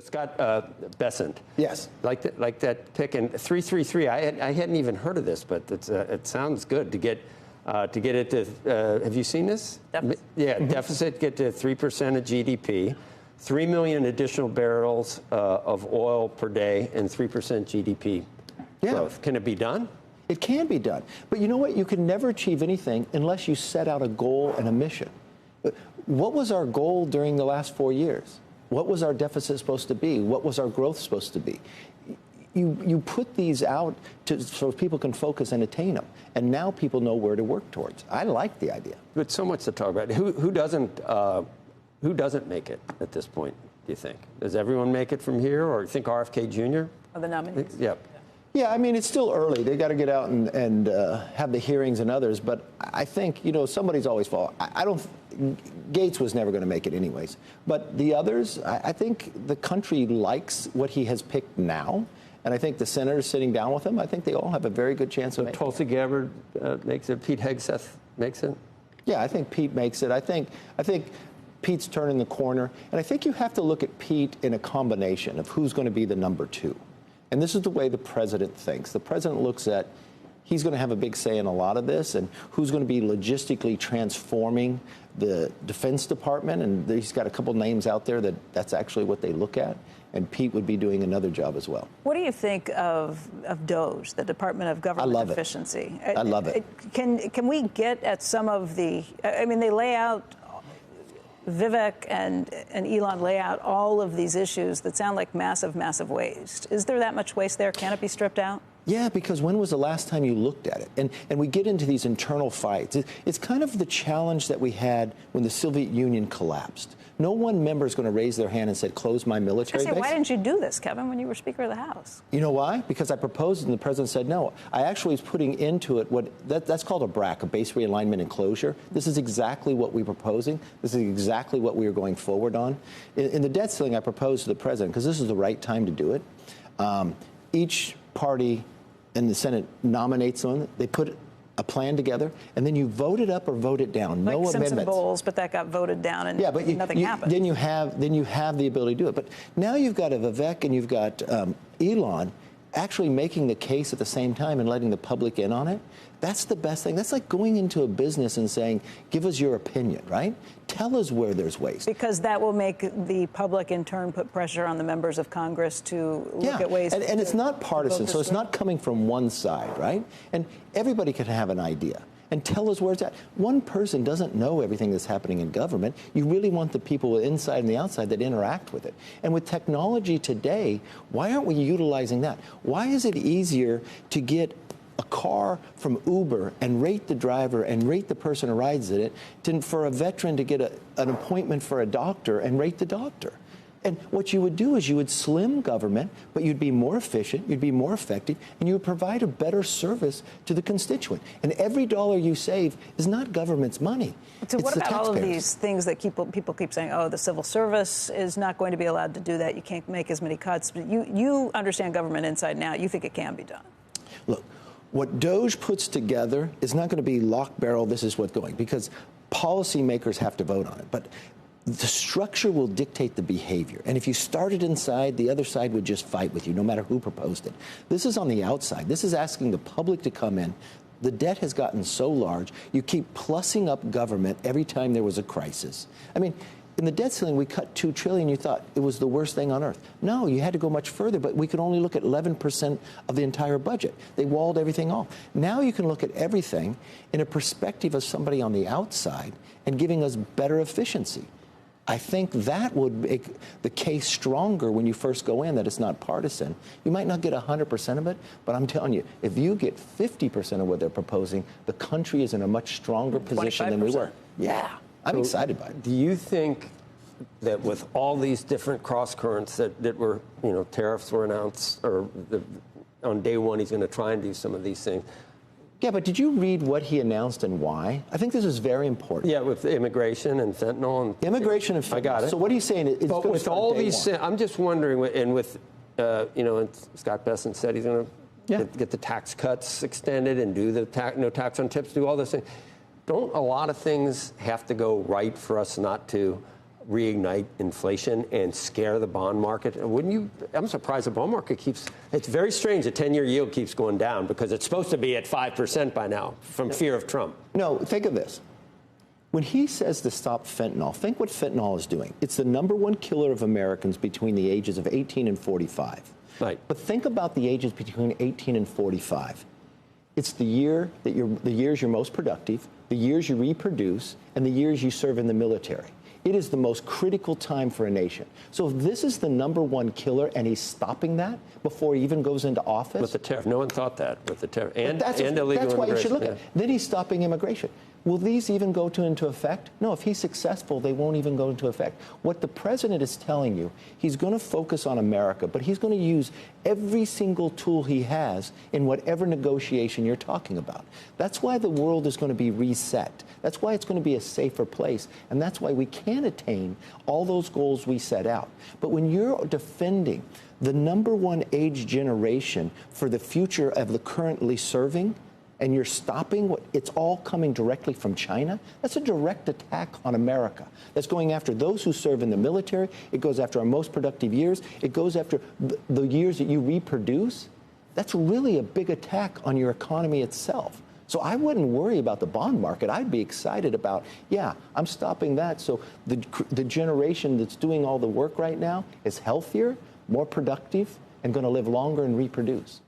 Scott Bessent. Yes. Like that pick. And 333, I hadn't even heard of this, but it sounds good to get it to, have you seen this? Deficit. Yeah, deficit, get to 3% of GDP, 3 million additional barrels of oil per day, and 3% GDP growth. Can it be done? It can be done. But you know what? You can never achieve anything unless you set out a goal and a mission. What was our goal during the last 4 years? What was our deficit supposed to be? What was our growth supposed to be? You put these out so people can focus and attain them. And now people know where to work towards. I like the idea. But so much to talk about. Who doesn't make it at this point, do you think? Does everyone make it from here, or you think RFK Jr.? Are the nominees? Yep. Yeah, I mean, it's still early. They got to get out and have the hearings and others. But I think, somebody's always fall. Gates was never going to make it anyways. But the others, I think the country likes what he has picked now. And I think the senators sitting down with him, I think they all have a very good chance of making it. Tulsi Gabbard makes it. Pete Hegseth makes it. Yeah, I think Pete makes it. I think Pete's turning the corner. And I think you have to look at Pete in a combination of who's going to be the number two. And this is the way the president thinks. The president looks at, he's going to have a big say in a lot of this, and who's going to be logistically transforming the Defense Department. And he's got a couple names out there that's actually what they look at. And Pete would be doing another job as well. What do you think of DOGE, the Department of Government Efficiency? I love it. Can we get at some of the, I mean, they lay out, Vivek and Elon lay out all of these issues that sound like massive, massive waste. Is there that much waste there? Can it be stripped out? Yeah, because when was the last time you looked at it? And we get into these internal fights. It's kind of the challenge that we had when the Soviet Union collapsed. No one member is going to raise their hand and say, close my military base. Why didn't you do this, Kevin, when you were Speaker of the House? You know why? Because I proposed it and the president said no. I actually was putting into it that's called a BRAC, a base realignment and closure. This is exactly what we're proposing. This is exactly what we are going forward on. In the debt ceiling, I proposed to the president, because this is the right time to do it. Each party in the Senate nominates someone. They put a plan together, and then you vote it up or vote it down. Like no Simpson amendments. Bowles, but that got voted down, and nothing happened. Then you have the ability to do it. But now you've got a Vivek and you've got Elon actually making the case at the same time and letting the public in on it. That's the best thing. That's like going into a business and saying, give us your opinion, right? Tell us where there's waste. Because that will make the public, in turn, put pressure on the members of Congress to look at ways. And it's not partisan, so it's not coming from one side, right? And everybody can have an idea and tell us where it's at. One person doesn't know everything that's happening in government. You really want the people inside and the outside that interact with it. And with technology today, why aren't we utilizing that? Why is it easier to get a car from Uber and rate the driver and rate the person who rides in it than for a veteran to get an appointment for a doctor and rate the doctor? And what you would do is you would slim government, but you'd be more efficient, you'd be more effective, and you would provide a better service to the constituent. And every dollar you save is not government's money. So what about all of these things that people keep saying, oh, the civil service is not going to be allowed to do that, you can't make as many cuts. But you understand government inside now. You think it can be done. Look, what DOGE puts together is not going to be lock barrel, this is what's going, because policymakers have to vote on it. But the structure will dictate the behavior. And if you started inside, the other side would just fight with you, no matter who proposed it. This is on the outside. This is asking the public to come in. The debt has gotten so large, you keep plussing up government every time there was a crisis. I mean, in the debt ceiling, we cut $2 trillion. You thought it was the worst thing on earth. No, you had to go much further, but we could only look at 11% of the entire budget. They walled everything off. Now you can look at everything in a perspective of somebody on the outside and giving us better efficiency. I think that would make the case stronger when you first go in, that it's not partisan. You might not get 100% of it, but I'm telling you, if you get 50% of what they're proposing, the country is in a much stronger position than we were. Yeah, I'm excited by it. Do you think that with all these different cross currents that were, tariffs were announced, or on day one he's going to try and do some of these things? Yeah, but did you read what he announced and why? I think this is very important. Yeah, with immigration and fentanyl. And immigration and fentanyl. I got it. So what are you saying? But with all these, I'm just wondering, and with, and Scott Bessent said he's going to get the tax cuts extended and do the no tax on tips, do all this thing. Don't a lot of things have to go right for us not to reignite inflation and scare the bond market. Wouldn't you? I'm surprised the bond market keeps. It's very strange. The 10-year yield keeps going down because it's supposed to be at 5% by now from fear of Trump. No, think of this. When he says to stop fentanyl, think what fentanyl is doing. It's the #1 killer of Americans between the ages of 18 and 45. Right. But think about the ages between 18 and 45. It's the years you're most productive, the years you reproduce, and the years you serve in the military. It is the most critical time for a nation. So if this is the #1 killer and he's stopping that before he even goes into office. With the tariff. No one thought that with the tariff. And that's illegal immigration. That's why you should look at it. Then he's stopping immigration. Will these even go into effect? No, if he's successful, they won't even go into effect. What the president is telling you, he's going to focus on America, but he's going to use every single tool he has in whatever negotiation you're talking about. That's why the world is going to be reset. That's why it's going to be a safer place. And that's why we can attain all those goals we set out. But when you're defending the #1 age generation for the future of the currently serving, and you're stopping what it's all coming directly from China, that's a direct attack on America. That's going after those who serve in the military. It goes after our most productive years. It goes after the years that you reproduce. That's really a big attack on your economy itself. So I wouldn't worry about the bond market. I'd be excited about, yeah, I'm stopping that. So the generation that's doing all the work right now is healthier, more productive, and going to live longer and reproduce.